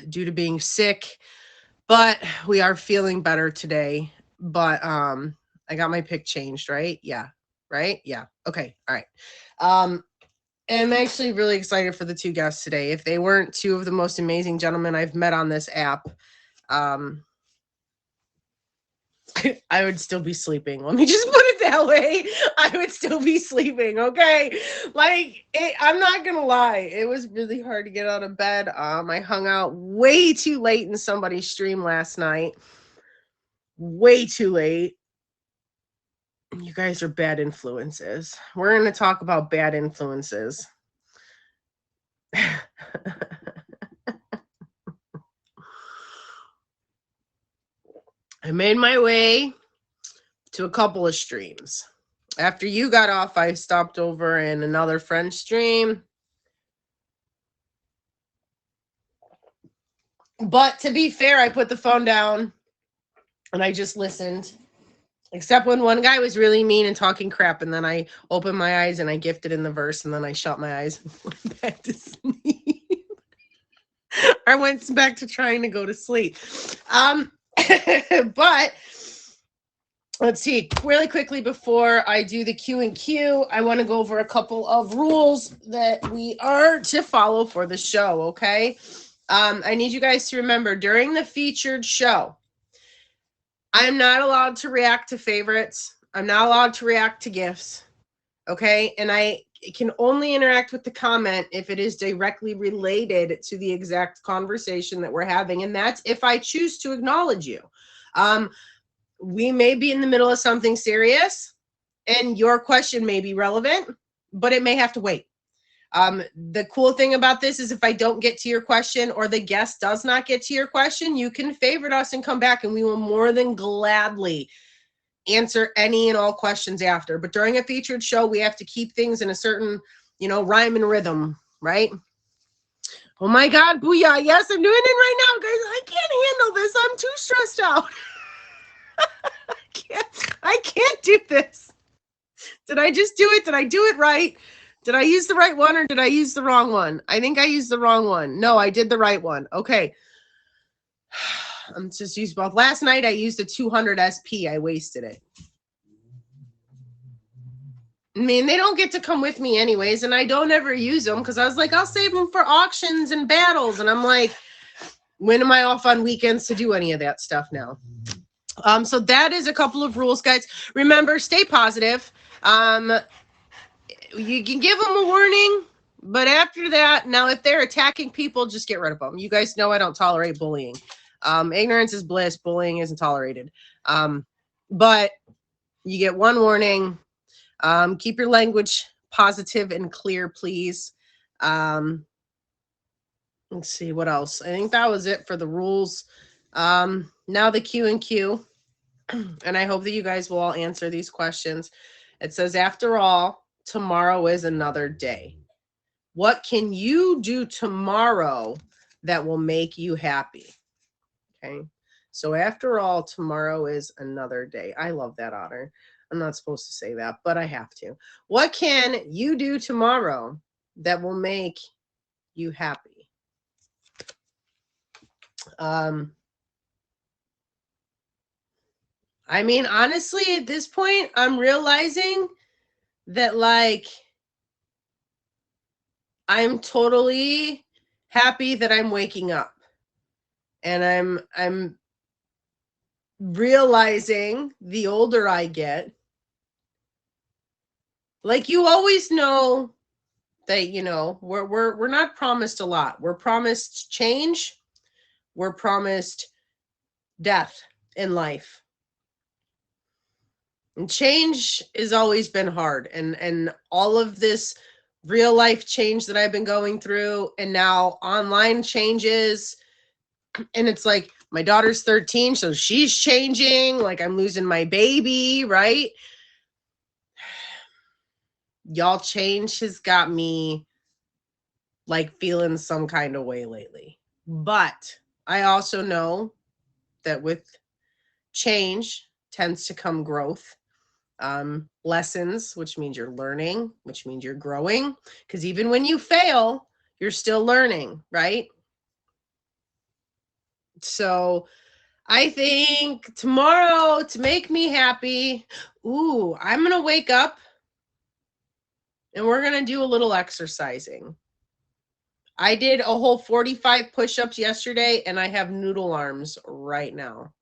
due to being sick, but we are feeling better today. But I got my pick changed, right? Yeah. Right? Yeah. Okay. All right. Um, and I'm actually really excited for the two guests today. If they weren't two of the most amazing gentlemen I've met on this app, um, I would still be sleeping. Let me just put it that way. I would still be sleeping, okay? I'm not gonna lie. It was really hard to get out of bed. I hung out way too late in somebody's stream last night. Way too late. You guys are bad influences. We're gonna talk about bad influences. I made my way to a couple of streams. After you got off, I stopped over in another friend's stream. But to be fair, I put the phone down and I just listened. Except when one guy was really mean and talking crap, and then I opened my eyes and I gifted in the verse, and then I shut my eyes and went back to sleep. I went back to trying to go to sleep. But let's see, really quickly before I do the Q&Q, I want to go over a couple of rules that we are to follow for the show, okay? I need you guys to remember, during the featured show, I'm not allowed to react to favorites. I'm not allowed to react to gifts, okay? And I can only interact with the comment if it is directly related to the exact conversation that we're having, and that's if I choose to acknowledge you. We may be in the middle of something serious, and your question may be relevant, but it may have to wait. The cool thing about this is if I don't get to your question or the guest does not get to your question, you can favorite us and come back, and we will more than gladly answer any and all questions after. But during a featured show, we have to keep things in a certain, rhyme and rhythm, right? Oh my God, booyah. Yes, I'm doing it right now, guys. I can't handle this. I'm too stressed out. I can't do this. Did I just do it? Did I do it right? Did I use the right one or did I use the wrong one? I think I used the wrong one. No, I did the right one. Okay. I'm just used both. Last night I used a 200 SP. I wasted it. I mean, they don't get to come with me anyways, and I don't ever use them because I was like, I'll save them for auctions and battles. And I'm like, when am I off on weekends to do any of that stuff now? So that is a couple of rules, guys. Remember, stay positive. You can give them a warning, but after that, now if they're attacking people, just get rid of them. You guys know I don't tolerate bullying. Ignorance is bliss. Bullying isn't tolerated. But you get one warning. Keep your language positive and clear, please. Let's see what else. I think that was it for the rules. Now the Q&Q, and I hope that you guys will all answer these questions. It says, after all, tomorrow is another day. What can you do tomorrow that will make you happy? Okay. So after all, tomorrow is another day. I love that, Otter. I'm not supposed to say that, but I have to. What can you do tomorrow that will make you happy? I mean, honestly, at this point, I'm realizing that, like, I'm totally happy that I'm waking up. And I'm realizing the older I get, like, you always know that, we're not promised a lot. We're promised change. We're promised death in life. And change has always been hard. And all of this real life change that I've been going through, and now online changes, and it's like my daughter's 13, so she's changing, like I'm losing my baby, right? Y'all, change has got me like feeling some kind of way lately. But I also know that with change tends to come growth. Lessons, which means you're learning, which means you're growing, because even when you fail, you're still learning, right? So I think tomorrow, to make me happy, I'm going to wake up and we're going to do a little exercising. I did a whole 45 push-ups yesterday and I have noodle arms right now.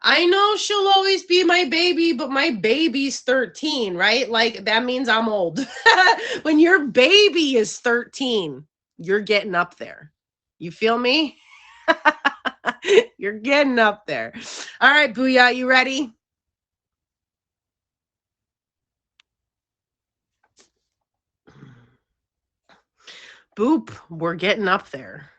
I know she'll always be my baby, but my baby's 13, right? Like that means I'm old. When your baby is 13, you're getting up there. You feel me? You're getting up there. All right, Booyah, you ready? Boop, we're getting up there.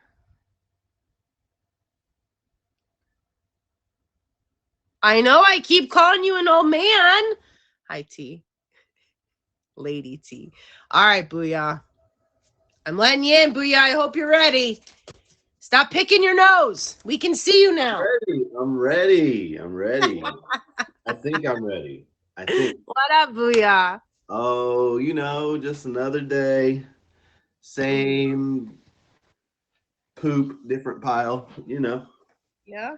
I know I keep calling you an old man. Hi, T. Lady T. All right, Booyah. I'm letting you in, Booyah. I hope you're ready. Stop picking your nose. We can see you now. I'm ready. I think I'm ready. I think. What up, Booyah? Oh, just another day. Same poop, different pile. Yeah,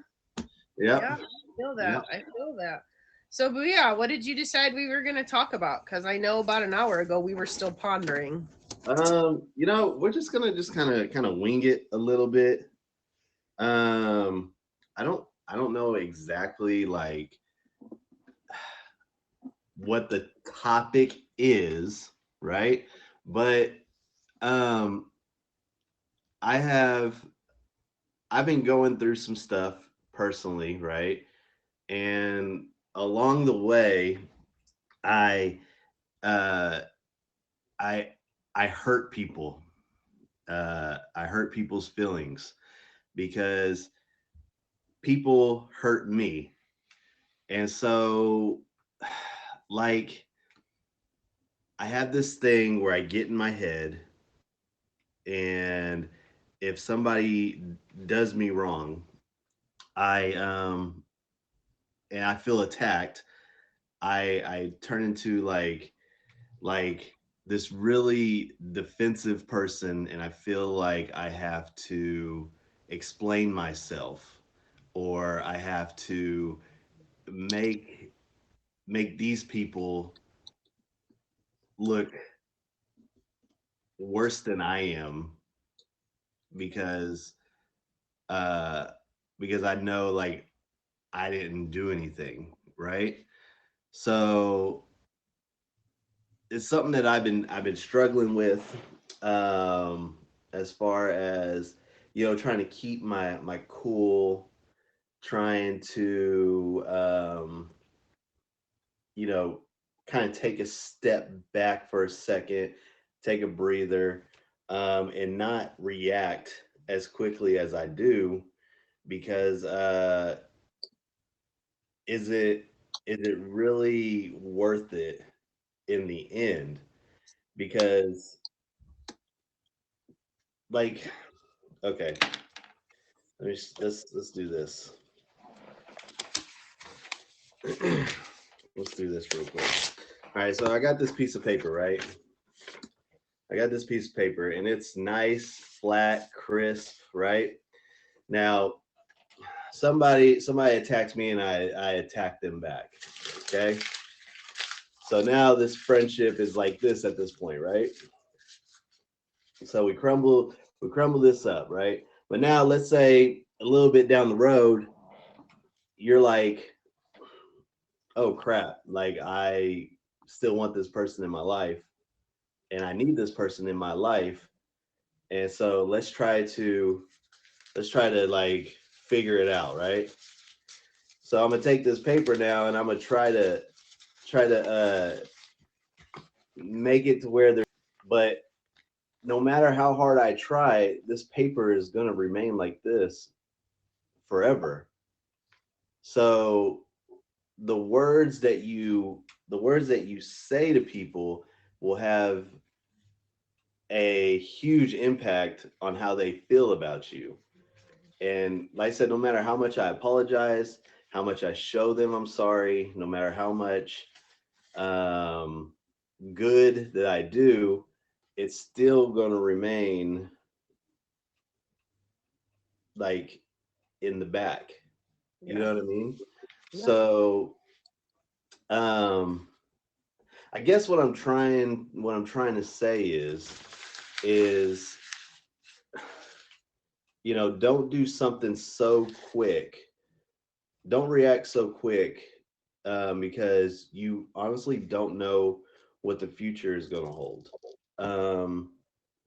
Yep. yeah. I feel that. Yep. I feel that. So, Booyah, what did you decide we were going to talk about? Because I know about an hour ago we were still pondering. We're just gonna just kind of wing it a little bit. Um, I don't know exactly like what the topic is, right? But um I have I've been going through some stuff personally, right? And along the way, I uh I I hurt people. I hurt people's feelings because people hurt me. And so like I have this thing where I get in my head, and if somebody does me wrong, I and I feel attacked, I turn into like this really defensive person, and I feel like I have to explain myself, or I have to make make these people look worse than I am, because uh because I know like I didn't do anything, right? So it's something that I've been struggling with, um as far as trying to keep my cool, trying to you know kind of take a step back for a second, take a breather, and not react as quickly as I do, because is it is it really worth it in the end? Because like, okay, let's do this. Let's do this real quick. All right, so I got this piece of paper, right? I got this piece of paper, and it's nice, flat, crisp, right? Now, somebody attacks me, and I attack them back. Okay, so now this friendship is like this at this point, right? So we crumble this up, right? But now let's say a little bit down the road, you're like, oh crap, like I still want this person in my life, and I need this person in my life. And so let's try to like figure it out, right? So I'm gonna take this paper now, and I'm gonna try to make it to where there. But no matter how hard I try, this paper is gonna remain like this forever. So the words that you say to people will have a huge impact on how they feel about you. And like I said, no matter how much I apologize, how much I show them I'm sorry, no matter how much um, good that I do, it's still going to remain like in the back. You Yeah. know what I mean? Yeah. So I guess what I'm trying to say is don't do something so quick. Don't react so quick, because you honestly don't know what the future is going to hold. Um,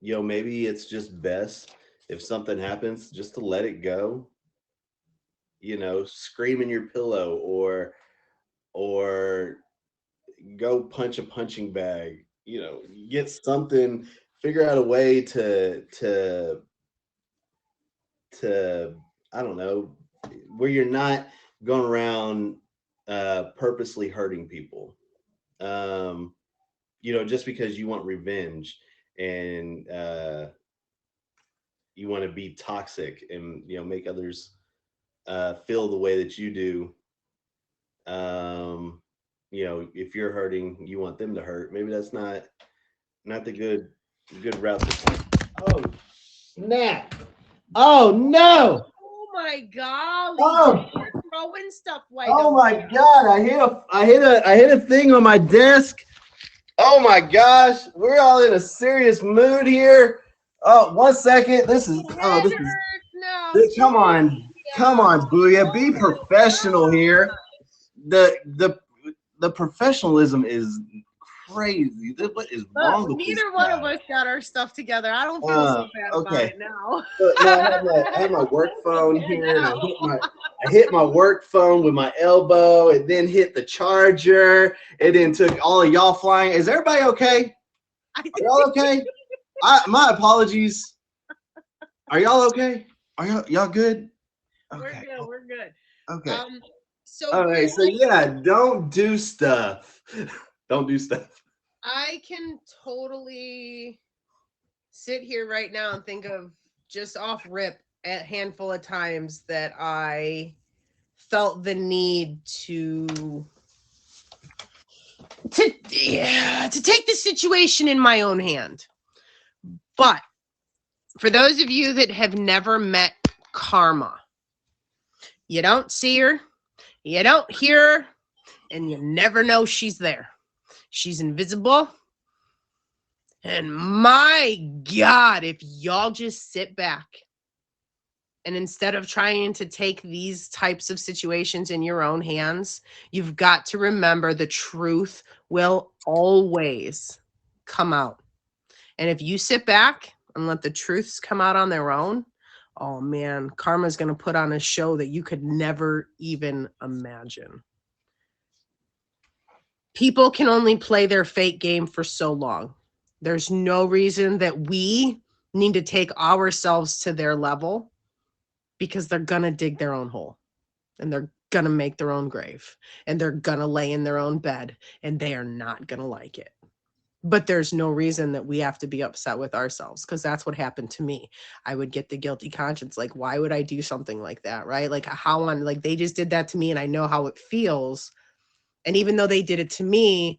maybe it's just best if something happens just to let it go. Scream in your pillow, or go punch a punching bag. Get something. Figure out a way to I don't know, where you're not going around purposely hurting people. Um, just because you want revenge, and you want to be toxic, and make others feel the way that you do. Um, if you're hurting, you want them to hurt. Maybe that's not the good route to take. Oh snap! Oh no! Oh my golly, Oh, you're throwing stuff right oh over my there. God! I hit a thing on my desk. Oh my gosh, we're all in a serious mood here. Oh, 1 second. Head hurts now. Come Jeez, on, come yeah. on, Booyah. Oh Be my professional God. here. The professionalism is crazy. What is Look, wrong with this neither one of guy? us got our stuff together. I don't feel so bad about Okay. it now. No, I had my work I feel phone bad here, and now. I hit my work phone with my elbow. It then hit the charger. It then took all of y'all flying. Is everybody okay? Are y'all okay? My apologies. Are y'all okay? Are y'all good? We're Okay. good. We're good. Okay. Um, so All right. Bria, So yeah, don't do stuff. Don't do stuff. I can totally sit here right now and think of just off rip a handful of times that I felt the need to take the situation in my own hand. But for those of you that have never met Karma, you don't see her, you don't hear her, and you never know she's there. She's invisible. And my God, if y'all just sit back and instead of trying to take these types of situations in your own hands, you've got to remember the truth will always come out. And if you sit back and let the truths come out on their own, oh man, Karma's going to put on a show that you could never even imagine. People can only play their fake game for so long. There's no reason that we need to take ourselves to their level, because they're going to dig their own hole, and they're going to make their own grave, and they're going to lay in their own bed, and they are not going to like it. But there's no reason that we have to be upset with ourselves, because that's what happened to me. I would get the guilty conscience. Like, why would I do something like that? Right? Like, like they just did that to me, and I know how it feels. And even though they did it to me,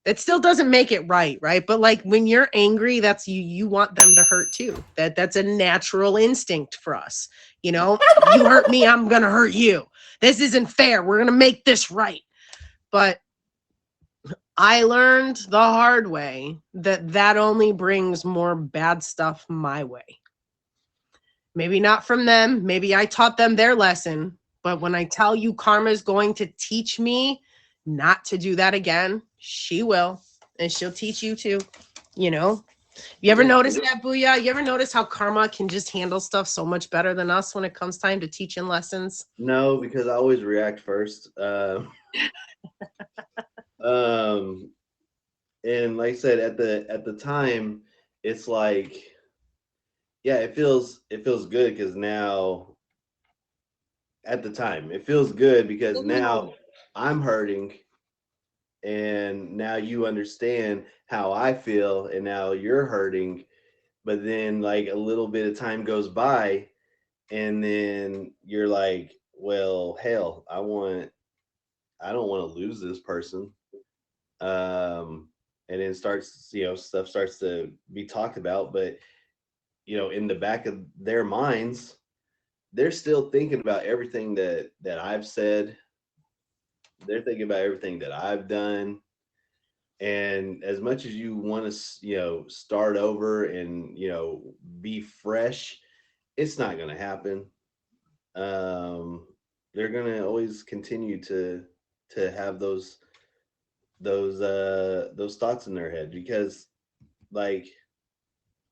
that still doesn't make it right, right? But like when you're angry, that's you want them to hurt too. That's a natural instinct for us. You hurt me, I'm gonna hurt you. This isn't fair. We're gonna make this right. But I learned the hard way that only brings more bad stuff my way. Maybe not from them. Maybe I taught them their lesson. But when I tell you Karma's going to teach me not to do that again, she will. And she'll teach you too. You ever notice that, Booyah? You ever notice how Karma can just handle stuff so much better than us when it comes time to teaching lessons? No, because I always react first. And like I said, at the time, it's like, yeah, it feels good, because now, at the time, it feels good because now I'm hurting, and now you understand how I feel, and now you're hurting. But then, like, a little bit of time goes by, and then you're like, well, hell, I don't want to lose this person. And then stuff starts to be talked about, but in the back of their minds, they're still thinking about everything that I've said. They're thinking about everything that I've done. And as much as you want to, start over and, be fresh, it's not going to happen. Um, they're going to always continue to have those thoughts in their head because like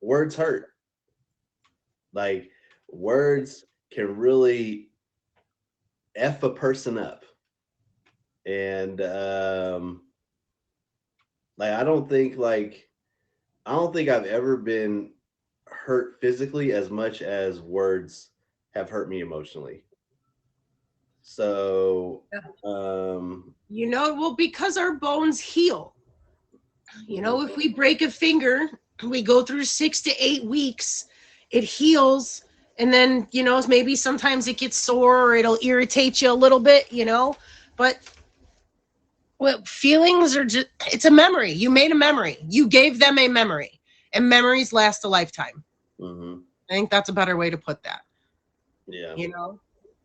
words hurt. Like words can really F a person up. And like I don't think I've ever been hurt physically as much as words have hurt me emotionally. So Well, because our bones heal. If we break a finger, we go through 6 to 8 weeks, it heals. And then, maybe sometimes it gets sore or it'll irritate you a little bit, but what feelings are just, it's a memory. You made a memory. You gave them a memory, and memories last a lifetime. mm-hmm. I think that's a better way to put that. Yeah.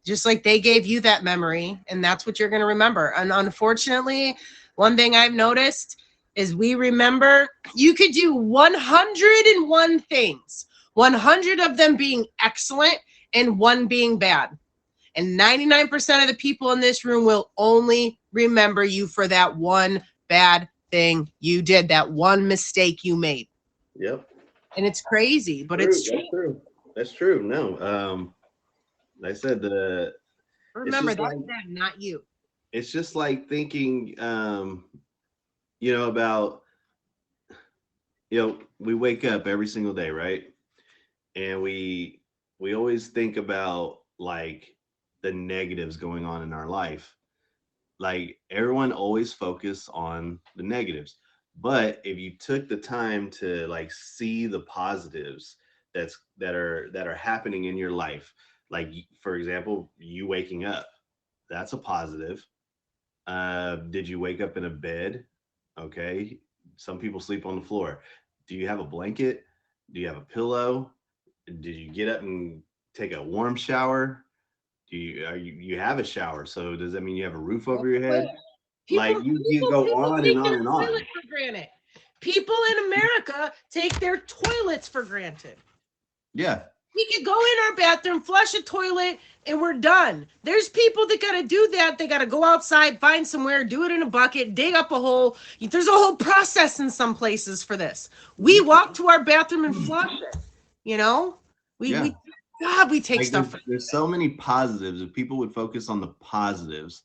Just like they gave you that memory, and that's what you're going to remember. And unfortunately, one thing I've noticed is we remember you could do 101 things, 100 of them being excellent and one being bad. And 99% of the people in this room will only remember you for that one bad thing you did, that one mistake you made. Yep. And it's crazy, but it's true. That's true. No. Like I said, remember that's like, them, not you. It's just like thinking, about, we wake up every single day, right? And we always think about like the negatives going on in our life. Like everyone always focus on the negatives. But if you took the time to like see the positives that are happening in your life, like for example, you waking up, that's a positive. Did you wake up in a bed? Okay. Some people sleep on the floor. Do you have a blanket? Do you have a pillow? Did you get up and take a warm shower? You have a shower? So does that mean you have a roof over your head? People go on and on and on. For granted. People in America take their toilets for granted. Yeah. We could go in our bathroom, flush a toilet, and we're done. There's people that got to do that. They got to go outside, find somewhere, do it in a bucket, dig up a hole. There's a whole process in some places for this. We walk to our bathroom and flush it. We take like stuff. There's so many positives. If people would focus on the positives,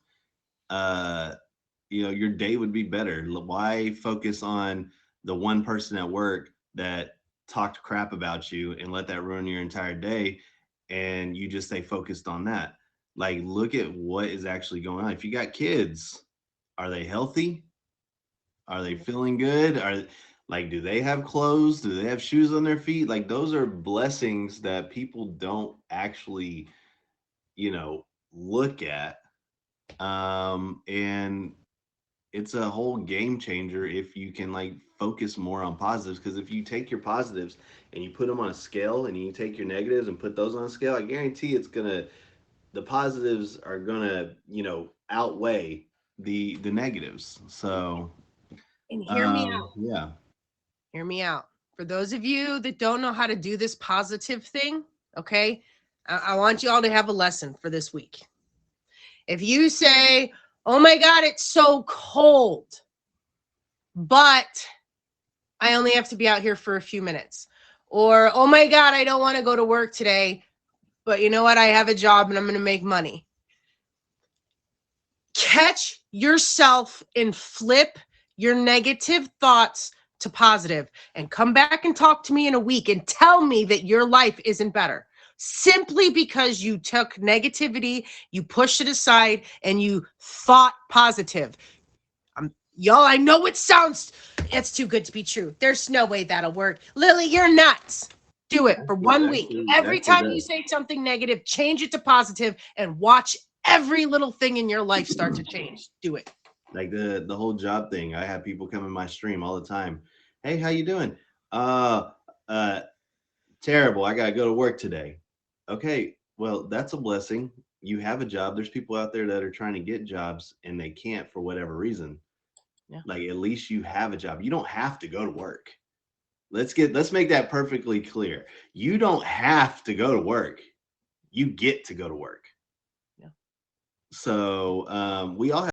your day would be better. Why focus on the one person at work that talked crap about you and let that ruin your entire day, and you just stay focused on that? Like, look at what is actually going on. If you got kids, are they healthy? Are they feeling good? Do they have clothes? Do they have shoes on their feet? Like, those are blessings that people don't actually, look at. And it's a whole game changer if you can focus more on positives. Because if you take your positives and you put them on a scale, and you take your negatives and put those on a scale, I guarantee the positives are gonna, outweigh the negatives. So, and hear me out. Yeah. Hear me out. For those of you that don't know how to do this positive thing, okay, I want you all to have a lesson for this week. If you say, oh my God, it's so cold, but I only have to be out here for a few minutes. Or, oh my God, I don't want to go to work today, but you know what? I have a job and I'm going to make money. Catch yourself and flip your negative thoughts to positive, and come back and talk to me in a week and tell me that your life isn't better simply because you took negativity, you pushed it aside, and you thought positive. Y'all, I know it's too good to be true. There's no way that'll work. Lily, you're nuts. Do it for 1 week. Every time you say something negative, change it to positive and watch every little thing in your life start to change. Do it. Like the whole job thing. I have people come in my stream all the time. Hey, how you doing? Terrible. I gotta go to work today. Okay, Well, that's a blessing. You have a job. There's people out there that are trying to get jobs and they can't for whatever reason. Yeah. Like at least you have a job. You don't have to go to work. Let's make that perfectly clear. You don't have to go to work. You get to go to work. Yeah. So we all have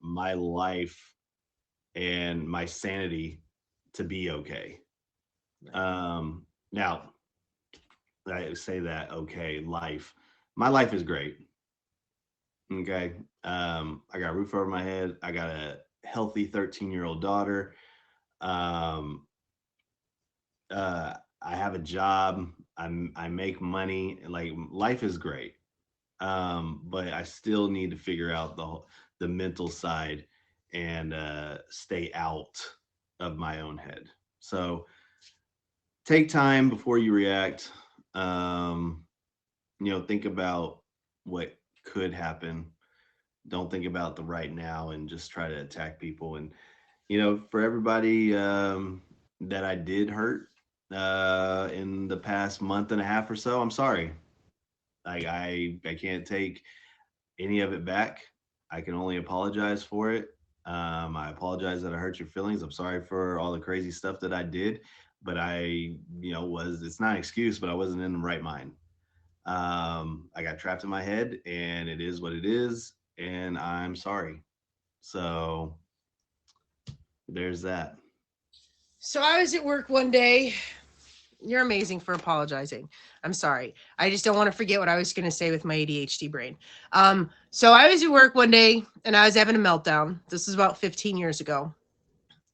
my life and my sanity to be okay. Now, I say that, okay, life. My life is great. Okay. I got a roof over my head. I got a healthy 13-year-old daughter. Um, I have a job. I make money. Like life is great. But I still need to figure out the mental side and stay out of my own head. So take time before you react. Um, think about what could happen. Don't think about the right now and just try to attack people. And for everybody that I did hurt in the past month and a half or so, I'm sorry. Like I can't take any of it back. I can only apologize for it. I apologize that I hurt your feelings. I'm sorry for all the crazy stuff that I did, but it's not an excuse, but I wasn't in the right mind. I got trapped in my head, and it is what it is, and I'm sorry. So there's that. So I was at work one day. You're amazing for apologizing. I'm sorry. I just don't want to forget what I was going to say with my ADHD brain. So I was at work one day and I was having a meltdown. This is about 15 years ago.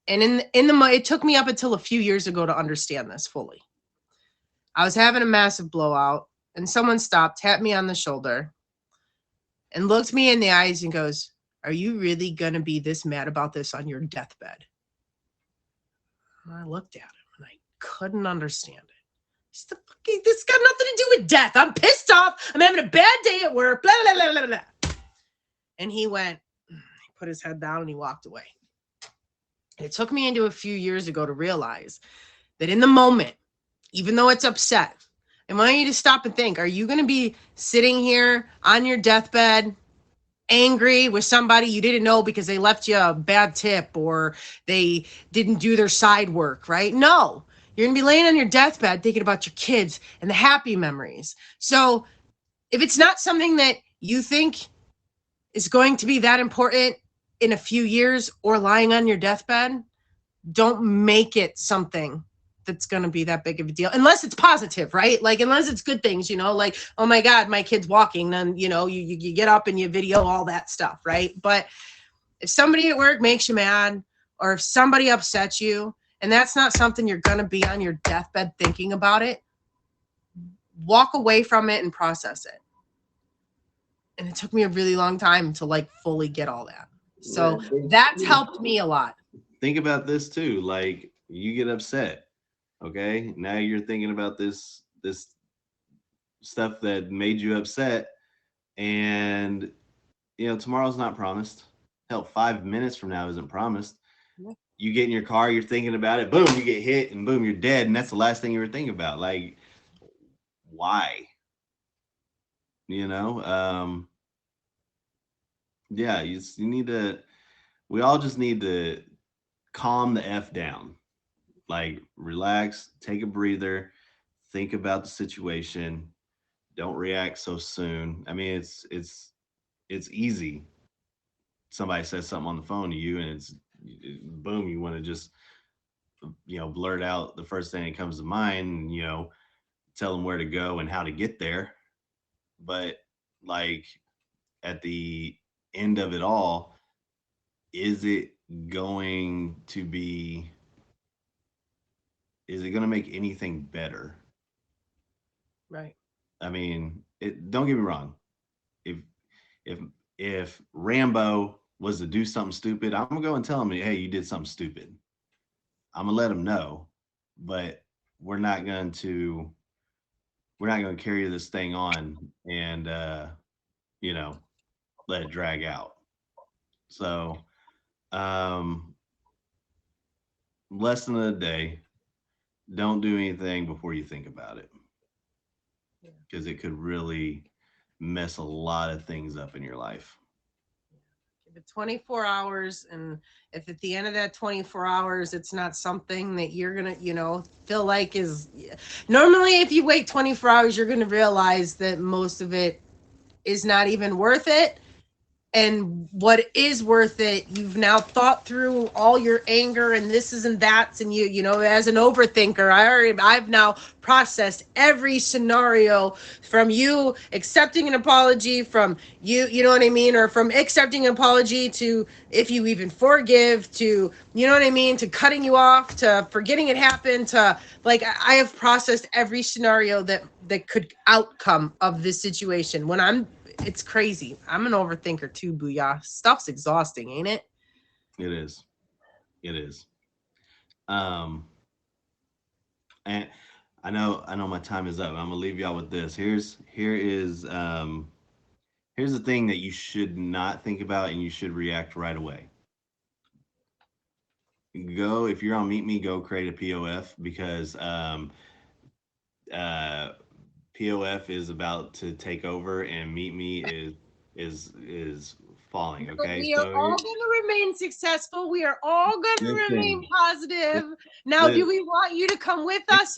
And it took me up until a few years ago to understand this fully. I was having a massive blowout and someone stopped, tapped me on the shoulder and looked me in the eyes and goes, "Are you really going to be this mad about this on your deathbed?" And I looked at him and I couldn't understand it. This got nothing to do with death. I'm pissed off. I'm having a bad day at work. Blah, blah, blah, blah, blah. And he put his head down and he walked away. And it took me into a few years ago to realize that in the moment, even though it's upset, I want you to stop and think, are you going to be sitting here on your deathbed angry with somebody you didn't know because they left you a bad tip or they didn't do their side work, right? No, you're going to be laying on your deathbed thinking about your kids and the happy memories. So if it's not something that you think is going to be that important in a few years or lying on your deathbed, don't make it something that's going to be that big of a deal unless it's positive, right? Like unless it's good things, like, oh my God, my kid's walking, then you get up and you video all that stuff, right? But if somebody at work makes you mad or if somebody upsets you and that's not something you're going to be on your deathbed thinking about it, walk away from it and process it. And it took me a really long time to fully get all that. So that's helped me a lot. Think about this too. Like you get upset. Okay. Now you're thinking about this stuff that made you upset. And tomorrow's not promised. Hell, 5 minutes from now isn't promised. You get in your car, you're thinking about it, boom, you get hit, and boom, you're dead. And that's the last thing you were thinking about. Like, why? Yeah, you need to, we all just need to calm the F down. Like, relax, take a breather, think about the situation, Don't react so soon. I mean, it's easy. Somebody says something on the phone to you, and it's boom. You want to just blurt out the first thing that comes to mind. And, tell them where to go and how to get there. But like at the end of it all, is it going to be? Is it going to make anything better? Right. I mean, don't get me wrong. If if if Rambo was to do something stupid, I'm gonna go and tell him, hey, you did something stupid. I'm gonna let him know, but we're not going to carry this thing on and let it drag out. So, lesson of the day: don't do anything before you think about it, because it could really mess a lot of things up in your life. Give it 24 hours, and if at the end of that 24 hours it's not something that you're gonna feel like is, normally if you wait 24 hours you're gonna realize that most of it is not even worth it. And what is worth it, you've now thought through all your anger and this is and that's, and as an overthinker, I've now processed every scenario, from you accepting an apology, from you know what I mean, or from accepting an apology to if you even forgive, to to cutting you off, to forgetting it happened, to like I have processed every scenario that could outcome of this situation. It's crazy. I'm an overthinker too, Booyah. Stuff's exhausting, ain't it? It is. It is. And I know my time is up. I'm gonna leave y'all with this. Here's the thing that you should not think about and you should react right away. Go, if you're on Meet Me, go create a POF, because POF is about to take over and Meet Me is falling. Okay, we are all going to remain successful. We are all going to remain positive. Now, do we want you to come with us?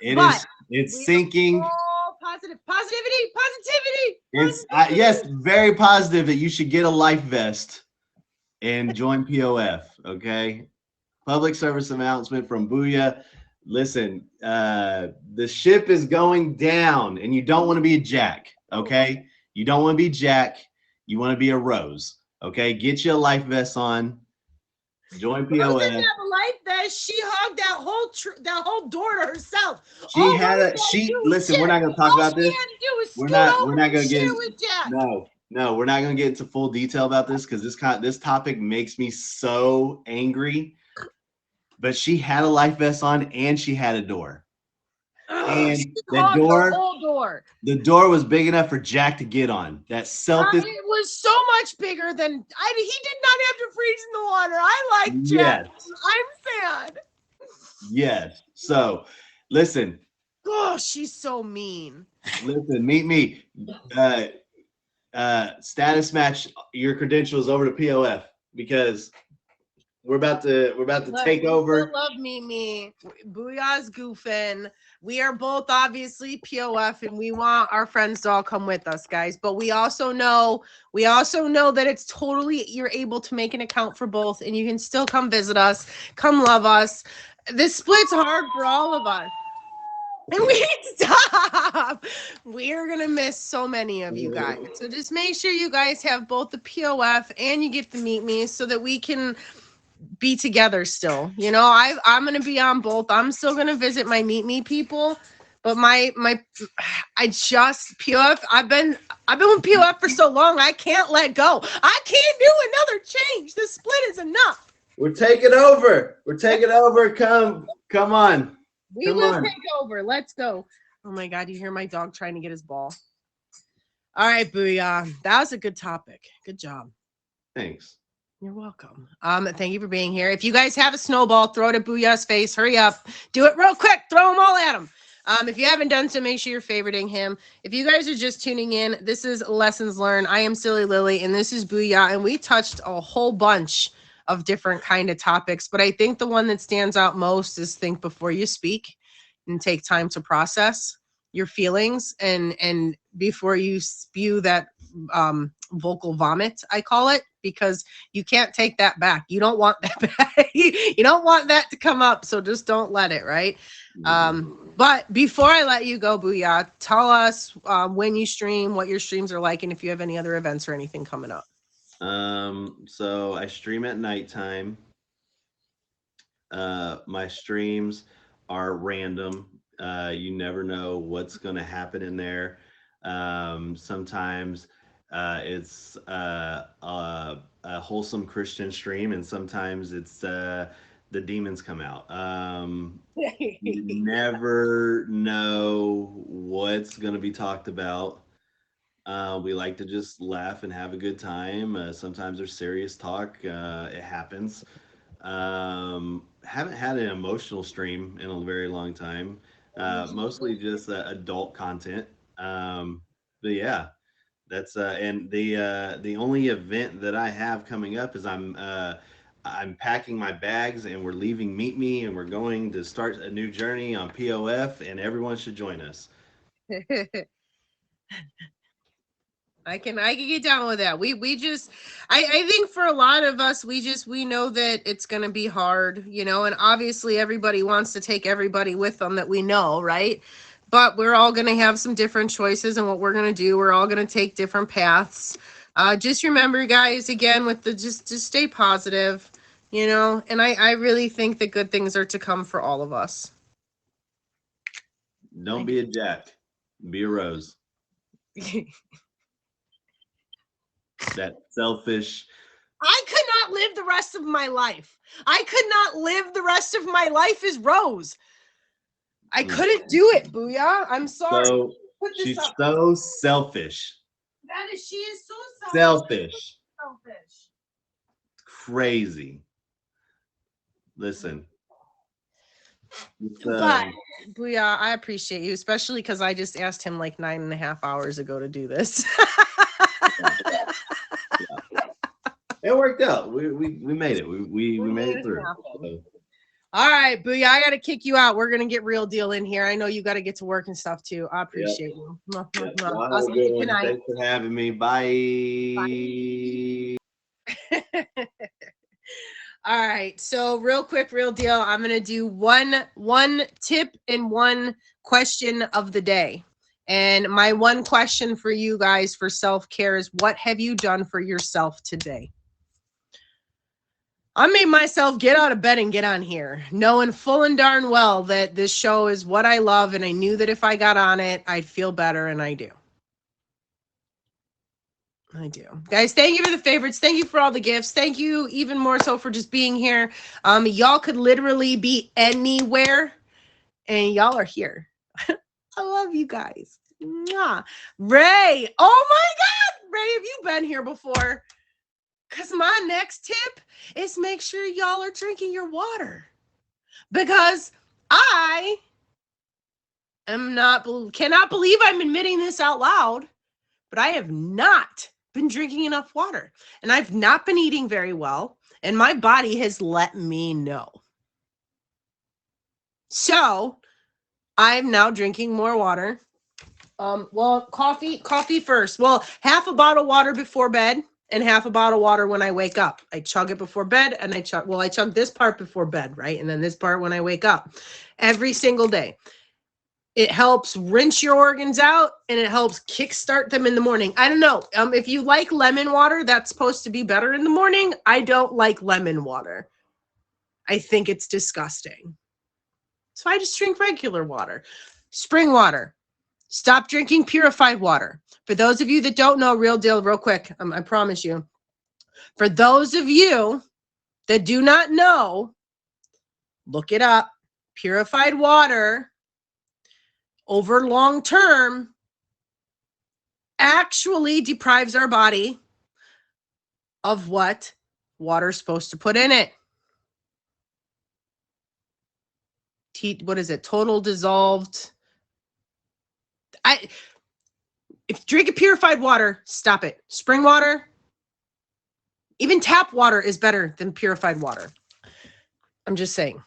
Yes. It's sinking. All positivity. It's yes, very positive that you should get a life vest and join POF. Okay, public service announcement from Booyah. Listen, the ship is going down, and you don't want to be a Jack. Okay, you don't want to be Jack. You want to be a Rose. Okay, get you a life vest on. Join POF. Rose didn't have a life vest. She hugged that whole door to herself. Listen, we're not going to talk about this. We're not going to get with Jack. No, we're not going to get into full detail about this, because this topic makes me so angry. But she had a life vest on and she had a door. And the door was big enough for Jack to get on. That selfish. It was so much bigger than he did not have to freeze in the water. I like Jack. Yes. I'm sad. Yes. So, listen. Oh, she's so mean. Listen, Meet Me. Status match your credentials over to POF, because we're about to take over. Love me. Booyah's goofing. We are both obviously POF, and we want our friends to all come with us, guys. But we also know that it's totally, you're able to make an account for both, and you can still come visit us, come love us. This split's hard for all of us. And we stop. We are gonna miss so many of you guys. So just make sure you guys have both the POF and you get to Meet Me, so that we can be together still. I'm gonna be on both. I'm still gonna visit my Meet Me people, but I just POF. I've been with POF for so long. I can't let go. I can't do another change. The split is enough. We're taking over. Come on. We will take over. Let's go. Oh my God, you hear my dog trying to get his ball. All right, Booyah. That was a good topic. Good job. Thanks. You're welcome. Thank you for being here. If you guys have a snowball, throw it at Booyah's face. Hurry up. Do it real quick. Throw them all at him. If you haven't done so, make sure you're favoriting him. If you guys are just tuning in, this is Lessons Learned. I am Silly Lily, and this is Booyah, and we touched a whole bunch of different kind of topics, but I think the one that stands out most is think before you speak and take time to process. your feelings and before you spew that vocal vomit, I call it, because you can't take that back. You don't want that back. You don't want that to come up, so just don't let it, right? But before I let you go, Booyah, tell us when you stream, what your streams are like, and if you have any other events or anything coming up. So I stream at nighttime. My streams are random. You never know what's going to happen in there. Sometimes it's a wholesome Christian stream, and sometimes it's the demons come out. You never know what's going to be talked about. We like to just laugh and have a good time. Sometimes there's serious talk. It happens. Haven't had an emotional stream in a very long time. Mostly just adult content. But yeah, that's and the only event that I have coming up is I'm packing my bags and we're leaving Meet Me and we're going to start a new journey on POF and everyone should join us. I can get down with that. We just I think for a lot of us we know that it's going to be hard, you know, and obviously everybody wants to take everybody with them that we know, right? But we're all going to have some different choices and what we're going to do. We're all going to take different paths. Just remember, guys, again, with the just stay positive, you know, and I really think that good things are to come for all of us. Don't be a Jack, be a Rose. That selfish. I could not live the rest of my life. I could not live the rest of my life as Rose. I couldn't do it, Booyah. I'm sorry. So, she's so selfish. She is so selfish. Crazy. Listen. But Booyah, I appreciate you, especially because I just asked him like 9.5 hours ago to do this. It worked out. We made it. We made it through. So. All right, Booyah, I got to kick you out. We're going to get Real Deal in here. I know you got to get to work and stuff too. I appreciate you. I'll see you tonight. Thanks for having me. Bye. All right. So real quick, Real Deal. I'm going to do one tip and one question of the day. And my one question for you guys for self-care is, what have you done for yourself today? I made myself get out of bed and get on here, knowing full and darn well that this show is what I love, and I knew that if I got on it, I'd feel better, and I do. I do. Guys, thank you for the favorites. Thank you for all the gifts. Thank you even more so for just being here. Y'all could literally be anywhere, and y'all are here. I love you guys. Mwah. Ray, oh my God, Ray, have you been here before? Because my next tip is make sure y'all are drinking your water. Because I cannot believe I'm admitting this out loud, but I have not been drinking enough water. And I've not been eating very well. And my body has let me know. So I'm now drinking more water. Well, coffee first. Well, half a bottle of water before bed. And half a bottle of water when I wake up. I chug it before bed and I chug this part before bed, right? And then this part when I wake up every single day. It helps rinse your organs out and it helps kickstart them in the morning. I don't know. If you like lemon water, that's supposed to be better in the morning. I don't like lemon water. I think it's disgusting. So I just drink regular water. Spring water. Stop drinking purified water. For those of you that don't know, Real Deal, real quick, I promise you. For those of you that do not know, look it up. Purified water over long term actually deprives our body of what water is supposed to put in it. What is it? Total dissolved. If you drink purified water, stop it. Spring water, even tap water is better than purified water. I'm just saying.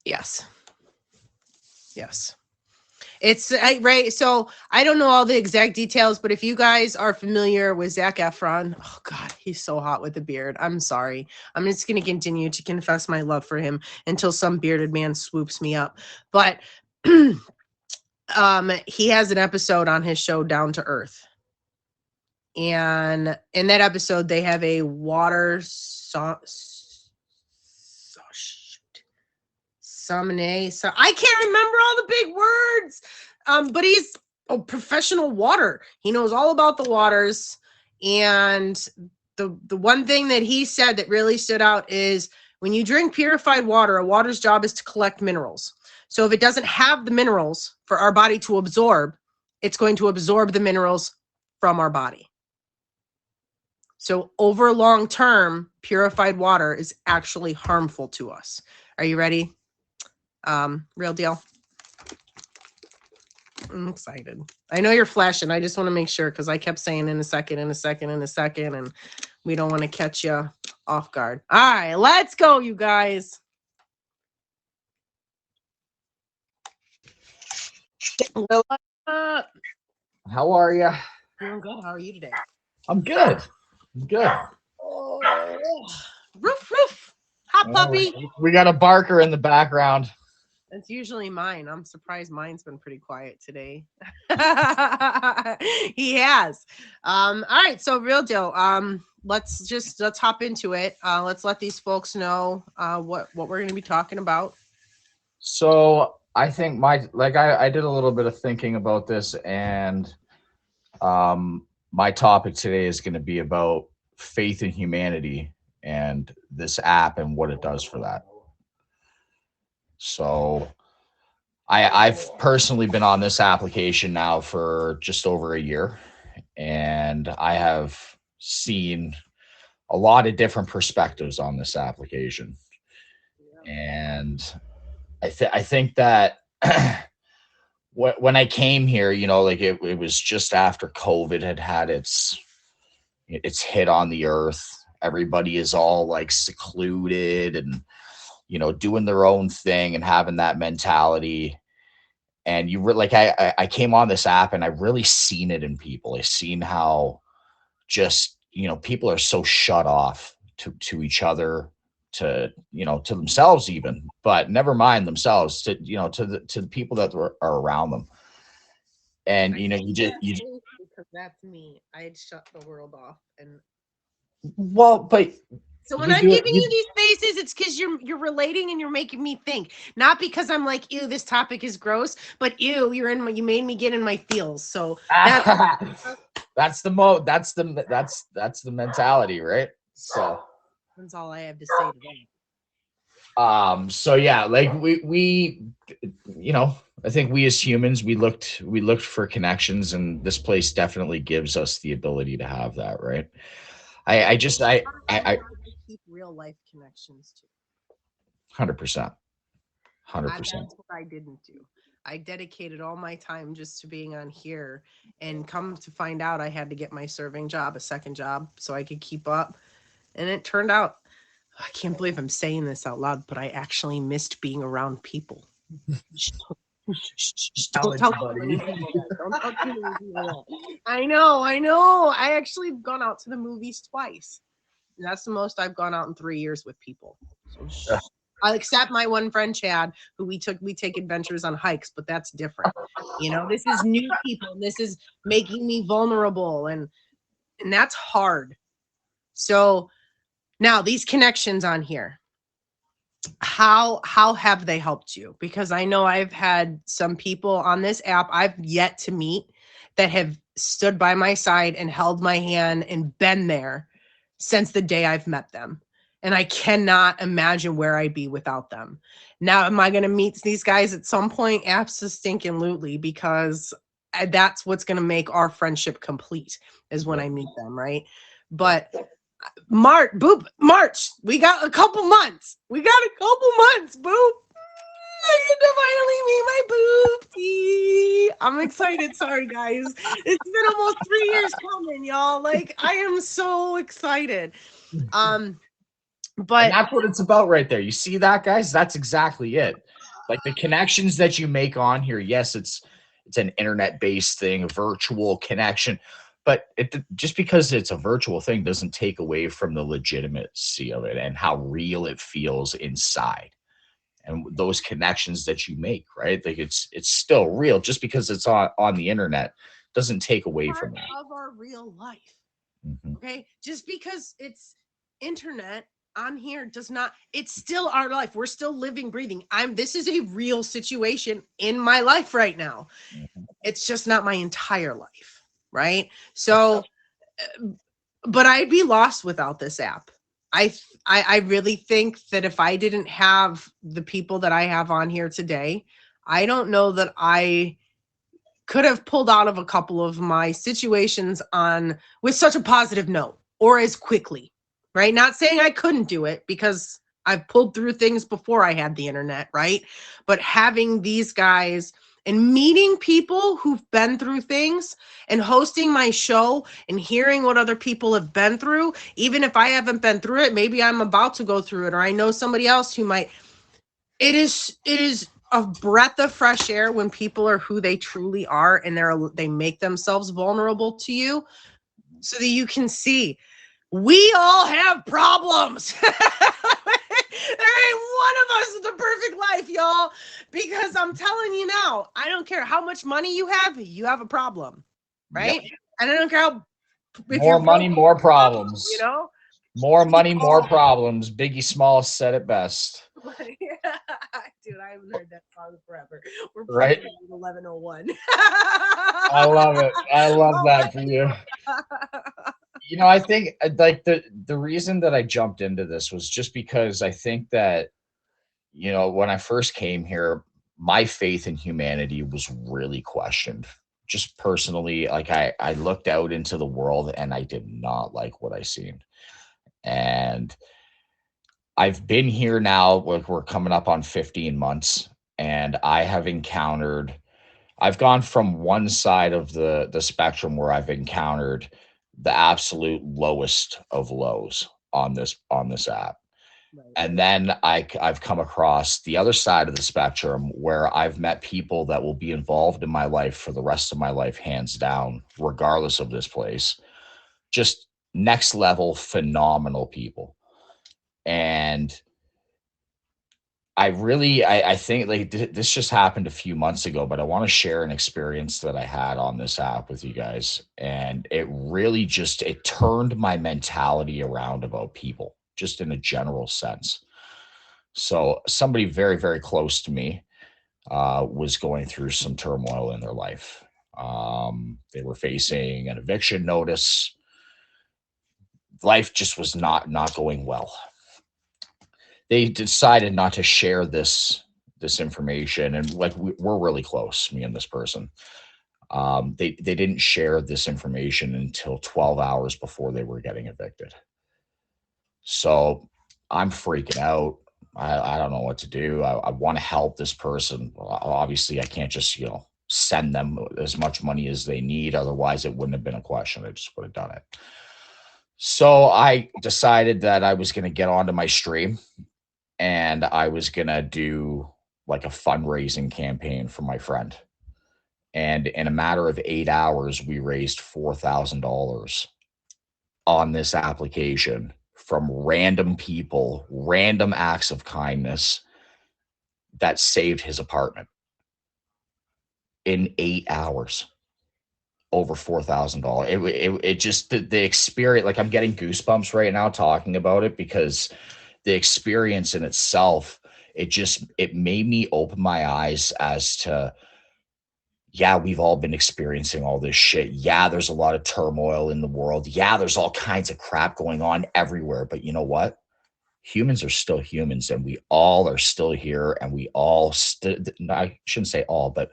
Yes. Yes. It's right. So I don't know all the exact details, but if you guys are familiar with Zac Efron, oh God, he's so hot with a beard. I'm sorry. I'm just going to continue to confess my love for him until some bearded man swoops me up. But he has an episode on his show Down to Earth. And in that episode, they have a water sommelier. So I can't remember all the big words. But he's a professional water. He knows all about the waters. And the one thing that he said that really stood out is when you drink purified water, a water's job is to collect minerals. So if it doesn't have the minerals for our body to absorb, it's going to absorb the minerals from our body. So over long term, purified water is actually harmful to us. Are you ready? Real deal. I'm excited. I know you're flashing. I just want to make sure because I kept saying in a second, and we don't want to catch you off guard. All right, let's go, you guys. How are you? Doing good. How are you today? I'm good. I'm good. Oh, roof. Hot puppy. We got a barker in the background. That's usually mine. I'm surprised mine's been pretty quiet today. He has. All right, so real deal. Let's hop into it. Let's let these folks know what we're going to be talking about. So I think I did a little bit of thinking about this, and my topic today is going to be about faith in humanity and this app and what it does for that. So I've personally been on this application now for just over a year, and I have seen a lot of different perspectives on this application. And I think that when I came here, it was just after COVID had its hit on the earth. Everybody is all like secluded and doing their own thing and having that mentality. And I came on this app and I really seen it in people. I seen how just, people are so shut off to each other, to themselves even, but never mind themselves, to the people that are around them. And, because that's me. I'd shut the world off. And but so when I'm giving you these faces, it's because you're relating and you're making me think. Not because I'm like, ew, this topic is gross, but ew, you made me get in my feels. So that's the mentality, right? So that's all I have to say today. So yeah, like we I think we as humans, we looked for connections, and this place definitely gives us the ability to have that, right? I keep real life connections too. 100%. That's what I didn't do. I dedicated all my time just to being on here, and come to find out I had to get my serving job, a second job, so I could keep up. And it turned out, I can't believe I'm saying this out loud, but I actually missed being around people. Don't tell I know. I actually have gone out to the movies twice. That's the most I've gone out in 3 years with people. So, except my one friend Chad, who we take adventures on hikes, but that's different. This is new people, and this is making me vulnerable, and that's hard. So now these connections on here, how have they helped you? Because I know I've had some people on this app I've yet to meet that have stood by my side and held my hand and been there since the day I've met them. And I cannot imagine where I'd be without them. Now, am I going to meet these guys at some point? Absolutely, because that's what's going to make our friendship complete, is when I meet them, right? But March, we got a couple months. Boop. I get to finally meet my boopty. I'm excited. Sorry, guys. It's been almost 3 years coming, y'all. Like, I am so excited. But and that's what it's about right there. You see that, guys? That's exactly it. Like the connections that you make on here, yes, it's an internet-based thing, a virtual connection, but just because it's a virtual thing doesn't take away from the legitimacy of it and how real it feels inside. And those connections that you make, right? Like it's still real. Just because it's on the internet doesn't take away Part from that. of our real life. Mhm. Okay, just because it's internet on here does not, it's still our life. We're still living, breathing. This is a real situation in my life right now. Mhm. It's just not my entire life, right? So but I'd be lost without this app. I really think that if I didn't have the people that I have on here today, I don't know that I could have pulled out of a couple of my situations on with such a positive note or as quickly, right? Not saying I couldn't do it, because I've pulled through things before I had the internet, right? But having these guys and meeting people who've been through things and hosting my show and hearing what other people have been through, even if I haven't been through it, maybe I'm about to go through it, or I know somebody else who might. It is a breath of fresh air when people are who they truly are, and they make themselves vulnerable to you so that you can see we all have problems. There ain't one of us with a perfect life, y'all, because I'm telling you now, I don't care how much money you have a problem, right? Yep. And I don't care how, if More you're money, broke, more problems. you know. More money, more Oh. problems. Biggie Smalls said it best. Dude, I haven't heard that song forever. We're Right? playing it at 11:01. I love it. I love that for you. You know, I think like the reason that I jumped into this was just because I think that, you know, when I first came here, my faith in humanity was really questioned. Just personally, like I looked out into the world and I did not like what I seen. And I've been here now, like we're coming up on 15 months, and I have encountered I've gone from one side of the spectrum where I've encountered the absolute lowest of lows on this app. Right. And then I've come across the other side of the spectrum where I've met people that will be involved in my life for the rest of my life, hands down, regardless of this place. Just next level, phenomenal people. And I think like this just happened a few months ago, but I want to share an experience that I had on this app with you guys. And it really just it turned my mentality around about people, just in a general sense. So somebody very, very close to me was going through some turmoil in their life. They were facing an eviction notice. Life just was not going well. They decided not to share this information, and like we're really close, me and this person. They didn't share this information until 12 hours before they were getting evicted. So I'm freaking out. I don't know what to do. I want to help this person. Obviously, I can't just, you know, send them as much money as they need. Otherwise, it wouldn't have been a question. I just would have done it. So I decided that I was going to get onto my stream and I was going to do like a fundraising campaign for my friend. And in a matter of 8 hours, we raised $4,000 on this application from random people, random acts of kindness that saved his apartment in 8 hours. Over $4,000. It just the experience. Like I'm getting goosebumps right now talking about it because the experience in itself, it made me open my eyes as to, yeah, we've all been experiencing all this shit. Yeah, there's a lot of turmoil in the world. Yeah, there's all kinds of crap going on everywhere. But you know what? Humans are still humans, and we all are still here, and we all still, I shouldn't say all, but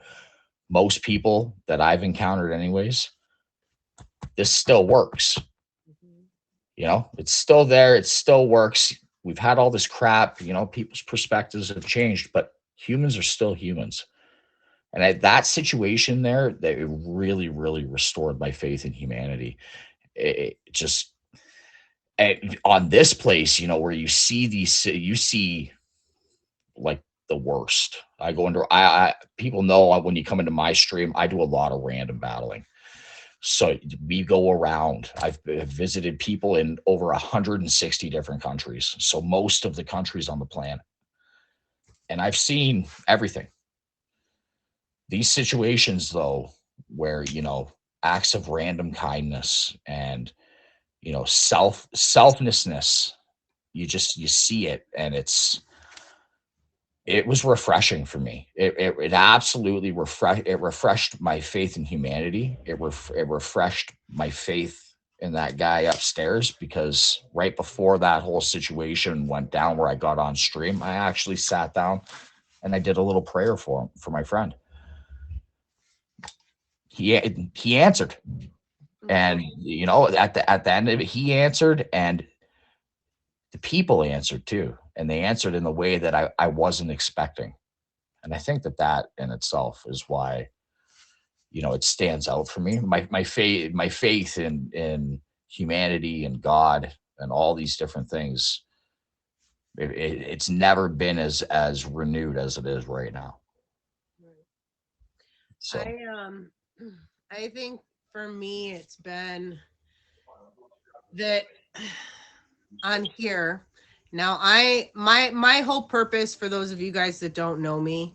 most people that I've encountered anyways, this still works. Mhm. You know, it's still there. It still works. We've had all this crap, you know, people's perspectives have changed, but humans are still humans. And at that situation there, that it really, really restored my faith in humanity. It just on this place, you know, where you see like the worst. I go into I people know when you come into my stream, I do a lot of random battling. So we go around. I've visited people in over 160 different countries. So most of the countries on the planet. And I've seen everything. These situations, though, where, acts of random kindness and, selflessness, you see it, and it was refreshing for me. It absolutely refreshed my faith in humanity. It refreshed my faith in that guy upstairs, because right before that whole situation went down where I got on stream, I actually sat down and I did a little prayer for my friend. He answered, and at the end of it, he answered, and the people answered too, and they answered in the way that I wasn't expecting. And I think that in itself is why, it stands out for me. My faith in humanity and God and all these different things, it's never been as renewed as it is right now. So I think for me, it's been that on here now, my whole purpose, for those of you guys that don't know me,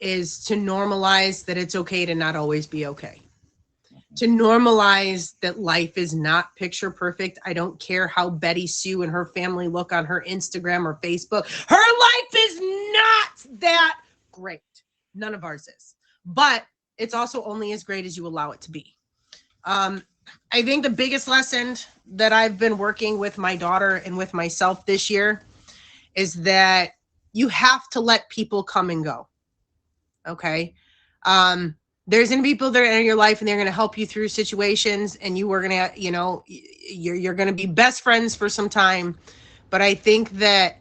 is to normalize that it's okay to not always be okay. To normalize that life is not picture perfect. I don't care how Betty Sue and her family look on her Instagram or Facebook. Her life is not that great. None of ours is. But it's also only as great as you allow it to be. I think the biggest lesson that I've been working with my daughter and with myself this year is that you have to let people come and go. Okay. There's going to be people that are in your life and they're going to help you through situations, and you are going to, you're going to be best friends for some time. But I think that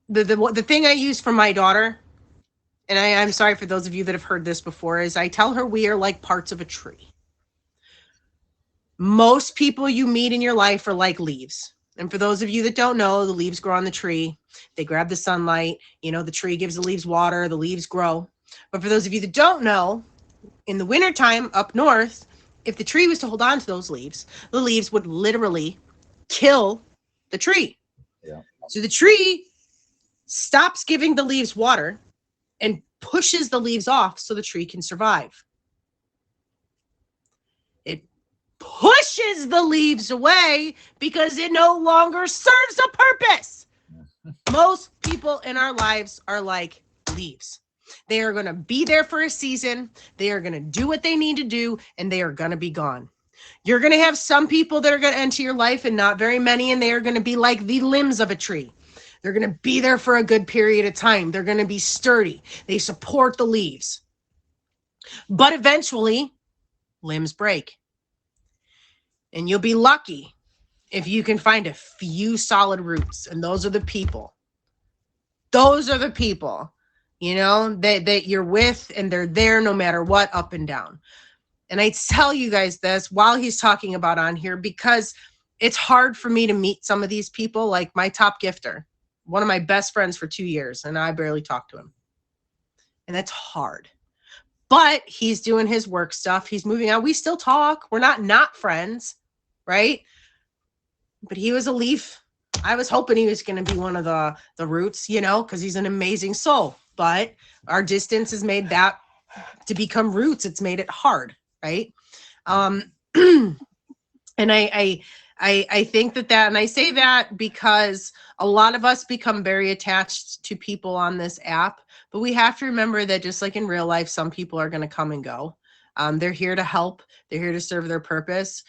the thing I use for my daughter, and I'm sorry for those of you that have heard this before, is I tell her we are like parts of a tree. Most people you meet in your life are like leaves. And for those of you that don't know, the leaves grow on the tree. They grab the sunlight. The tree gives the leaves water. The leaves grow. But for those of you that don't know, in the wintertime up north, if the tree was to hold on to those leaves, the leaves would literally kill the tree. Yeah. So the tree stops giving the leaves water and pushes the leaves off so the tree can survive. It pushes the leaves away because it no longer serves a purpose. Most people in our lives are like leaves. They are going to be there for a season. They are going to do what they need to do, and they are going to be gone. You're going to have some people that are going to enter your life, and not very many, and they are going to be like the limbs of a tree. They're going to be there for a good period of time. They're going to be sturdy. They support the leaves. But eventually, limbs break. And you'll be lucky if you can find a few solid roots, and those are the people. Those are the people. That you're with, and they're there no matter what, up and down. And I tell you guys this while he's talking about on here, because it's hard for me to meet some of these people, like my top gifter, one of my best friends for 2 years, and I barely talk to him. And that's hard. But he's doing his work stuff. He's moving on. We still talk. We're not friends, right? But he was a leaf. I was hoping he was going to be one of the roots, because he's an amazing soul. But our distance has made that to become roots. It's made it hard, right? And I think that, and I say that because a lot of us become very attached to people on this app, but we have to remember that just like in real life, some people are going to come and go. They're here to help. They're here to serve their purpose,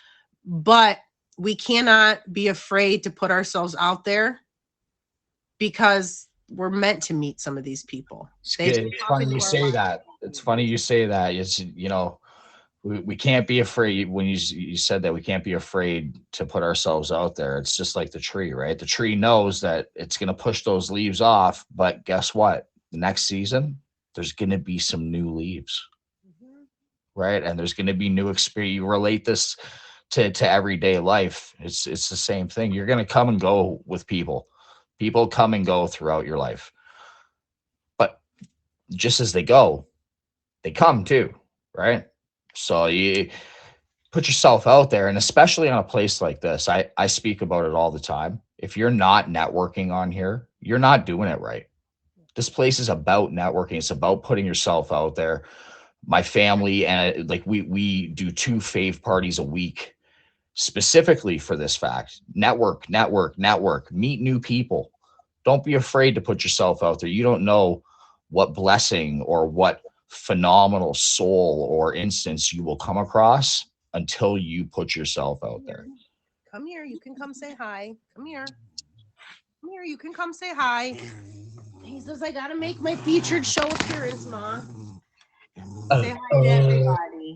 but we cannot be afraid to put ourselves out there, because we're meant to meet some of these people. It's funny you say that. It's funny you say that. It's, we can't be afraid. When you said that, we can't be afraid to put ourselves out there. It's just like the tree, right? The tree knows that it's going to push those leaves off, but guess what? The next season, there's going to be some new leaves, right? And there's going to be new experience. You relate this to everyday life. It's the same thing. You're going to come and go with people. People come and go throughout your life. just as they go, they come too, right? So you put yourself out there, and especially on a place like this, I speak about it all the time. If you're not networking on here, you're not doing it right. This place is about networking. It's about putting yourself out there. My family and like we do 2 fave parties a week specifically for this fact. Network, meet new people. Don't be afraid to put yourself out there. You don't know what blessing or what phenomenal soul or instance you will come across until you put yourself out there. Come here. You can come say hi. Come here. Come here. You can come say hi. He says, I got to make my featured show appearance, Ma. Say hi to everybody.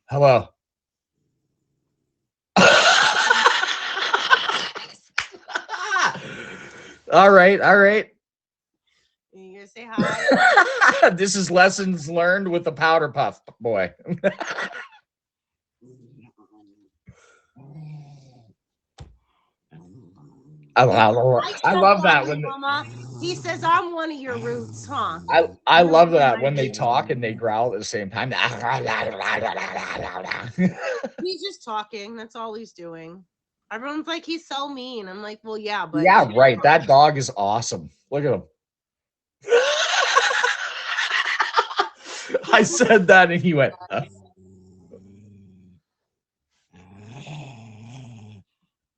Hello. All right. You gonna say hi? This is lessons learned with the powder puff boy. I love that when Mama. He says I'm one of your roots, huh? I love that when they talk and they growl at the same time. He's just talking. That's all he's doing. Everyone's like, he's so mean. I'm like, well, yeah, but yeah, right. That dog is awesome. Look at him. I said that and he went.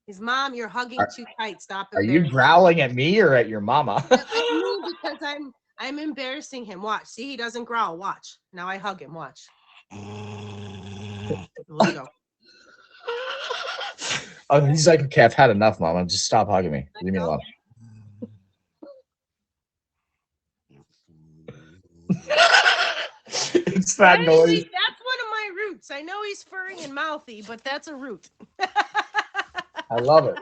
His mom, you're hugging too tight. Stop it. Are you growling at me or at your mama? At me because I'm embarrassing him. Watch. See, he doesn't growl. Watch. Now I hug him. Watch. Let go. Oh, he's like, okay, I've had enough, Mama. Just stop hugging me. Leave me alone. It's that noise. That's one of my roots. I know he's furry and mouthy, but that's a root. I love it.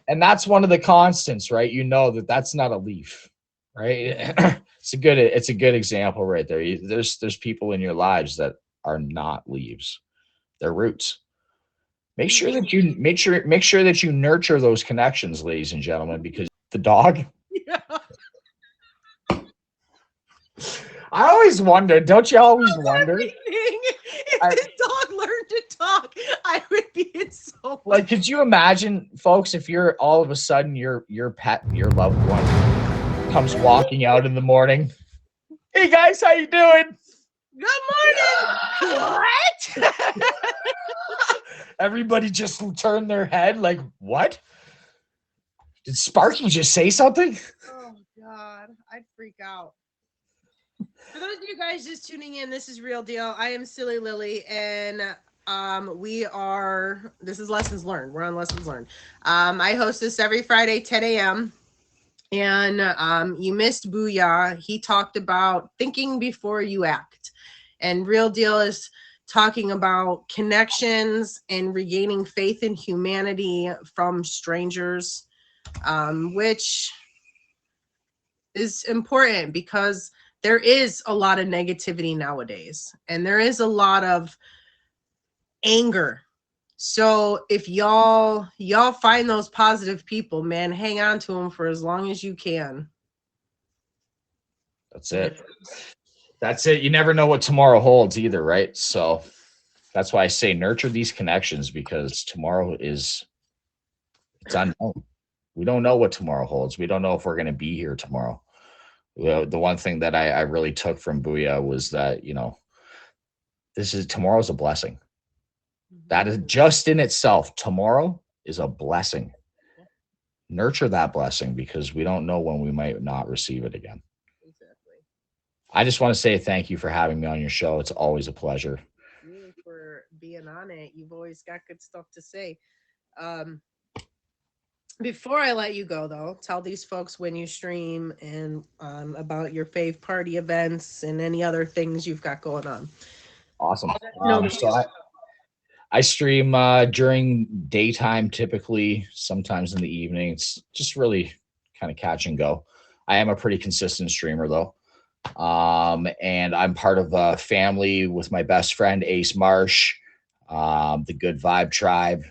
And that's one of the constants, right? You know that's not a leaf, right? It's a good example right there. There's people in your lives that are not leaves. They're roots. Make sure that you nurture those connections, ladies and gentlemen, because the dog. Yeah. I always wonder, don't you always wonder? If this dog learned to talk, I would be in so like, could you imagine, folks, if you're all of a sudden your pet, your loved one comes walking out in the morning. Hey guys, how you doing? Good morning. What? Everybody just turned their head like, what? Did Sparky just say something? Oh God, I'd freak out. For those of you guys just tuning in, this is Real Deal. I am Silly Lily, and this is Lessons Learned. We're on Lessons Learned. I host this every Friday, 10 a.m. And you missed Booyah. He talked about thinking before you act. And Real Deal is talking about connections and regaining faith in humanity from strangers, which is important because there is a lot of negativity nowadays, and there is a lot of anger. So if y'all find those positive people, man, hang on to them for as long as you can. That's it. You never know what tomorrow holds either, right? So that's why I say nurture these connections, because tomorrow it's unknown. We don't know what tomorrow holds. We don't know if we're going to be here tomorrow. The one thing that I really took from Booyah was that, tomorrow's a blessing. That is just in itself. Tomorrow is a blessing. Nurture that blessing, because we don't know when we might not receive it again. Exactly. I just want to say thank you for having me on your show. It's always a pleasure. You for being on it. You've always got good stuff to say. Before I let you go, though, tell these folks when you stream and about your fave party events and any other things you've got going on. Awesome. So I stream during daytime, typically, sometimes in the evening. It's just really kind of catch and go. I am a pretty consistent streamer, though. And I'm part of a family with my best friend, Ace Marsh, the Good Vibe Tribe.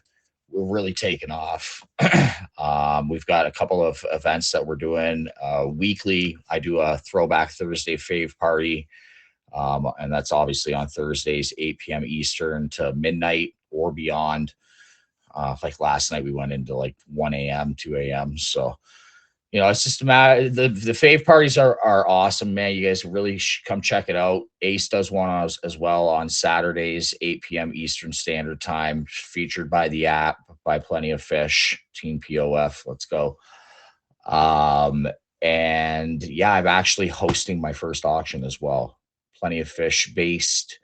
we're really taking off. We've got a couple of events that we're doing weekly. I do a Throwback Thursday fave party, and that's obviously on Thursdays, 8 p.m. Eastern to midnight or beyond. Like last night, we went into like 1 a.m., 2 a.m. So, it's just a matter. The fave parties are awesome, man. You guys really should come check it out. Ace does one as well on Saturdays, 8 p.m. Eastern Standard Time, featured by the app, by Plenty of Fish, Team POF. Let's go. And yeah, I'm actually hosting my first auction as well. Plenty of Fish based.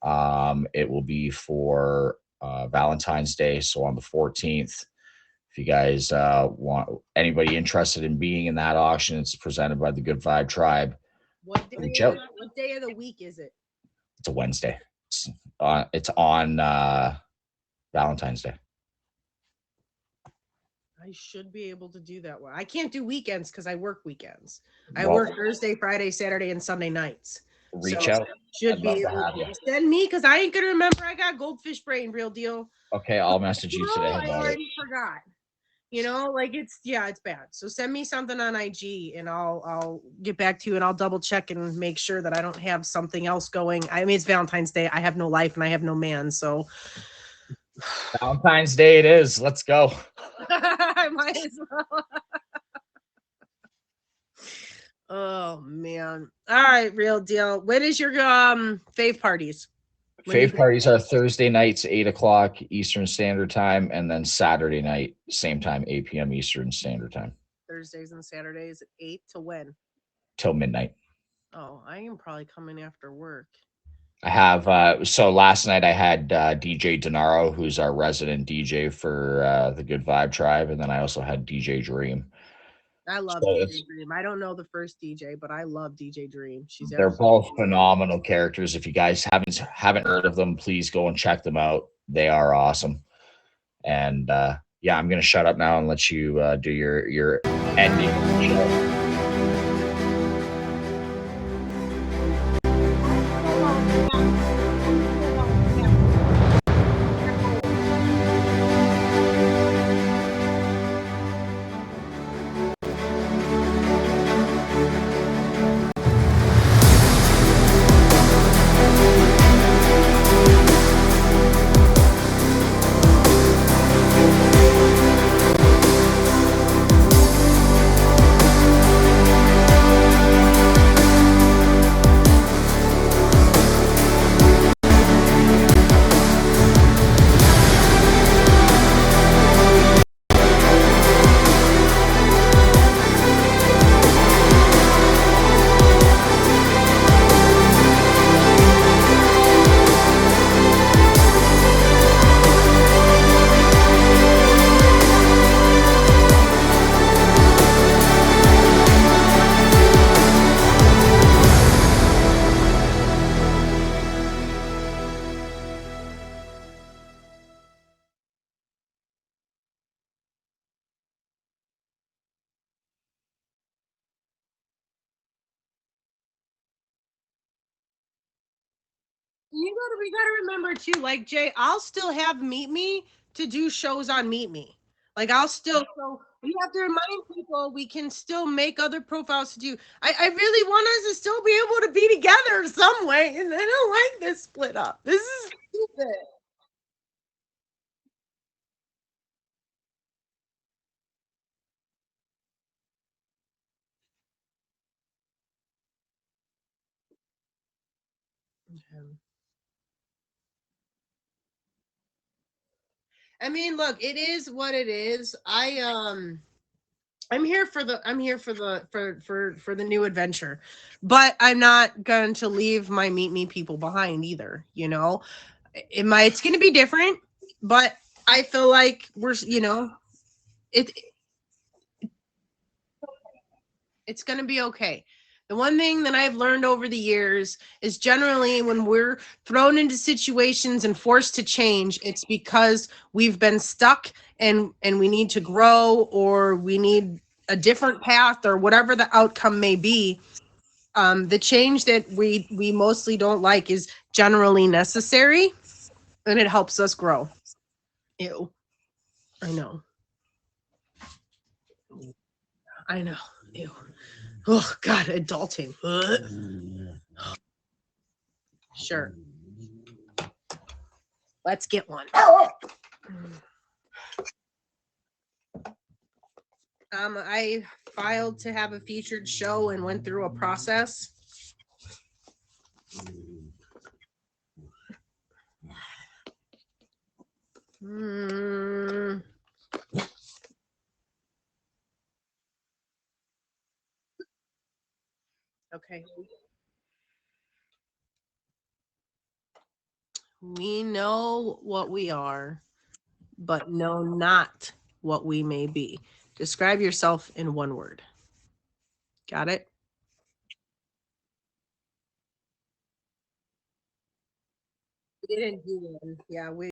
It will be for Valentine's Day, so on the 14th. If you guys want anybody interested in being in that auction, it's presented by the Good Vibe Tribe. What day of the week is it? It's a Wednesday. It's on Valentine's Day. I should be able to do that one. I can't do weekends because I work weekends. I work Thursday, Friday, Saturday, and Sunday nights. Reach out. Should be able to send me because I ain't gonna remember. I got goldfish brain, real deal. Okay, I'll message you today. I already forgot. It's bad. So send me something on IG and I'll get back to you and I'll double check and make sure that I don't have something else going. I mean, it's Valentine's Day. I have no life and I have no man. So Valentine's Day it is. Let's go. I might as well. Oh man. All right, real deal. When is your fave parties? Fave parties are Thursday nights, 8 o'clock Eastern Standard Time, and then Saturday night, same time, 8 p.m. Eastern Standard Time. Thursdays and Saturdays at 8 to when? Till midnight. Oh, I am probably coming after work. I have, so last night I had DJ Denaro, who's our resident DJ for the Good Vibe Tribe, and then I also had DJ Dream. I love DJ Dream. I don't know the first DJ, but I love DJ Dream. They're both phenomenal characters. If you guys haven't heard of them, please go and check them out. They are awesome. And yeah, I'm gonna shut up now and let you do your ending show. We gotta remember too, like Jay, I'll still have Meet Me to do shows on Meet Me. Like so we have to remind people we can still make other profiles to do. I really want us to still be able to be together some way, and I don't like this split up. This is stupid. Okay. I mean, look, it is what it is. I'm here for the new adventure, but I'm not going to leave my Meet Me people behind either. It's going to be different, but I feel like it's going to be okay. The one thing that I've learned over the years is generally when we're thrown into situations and forced to change, it's because we've been stuck and we need to grow, or we need a different path, or whatever the outcome may be. The change that we mostly don't like is generally necessary, and it helps us grow. Ew. I know. I know. Ew. Oh God, adulting. Ugh. Sure. Let's get one. I filed to have a featured show and went through a process. Mm. Okay. We know what we are, but know not what we may be. Describe yourself in one word. Got it? We didn't do one. Yeah, we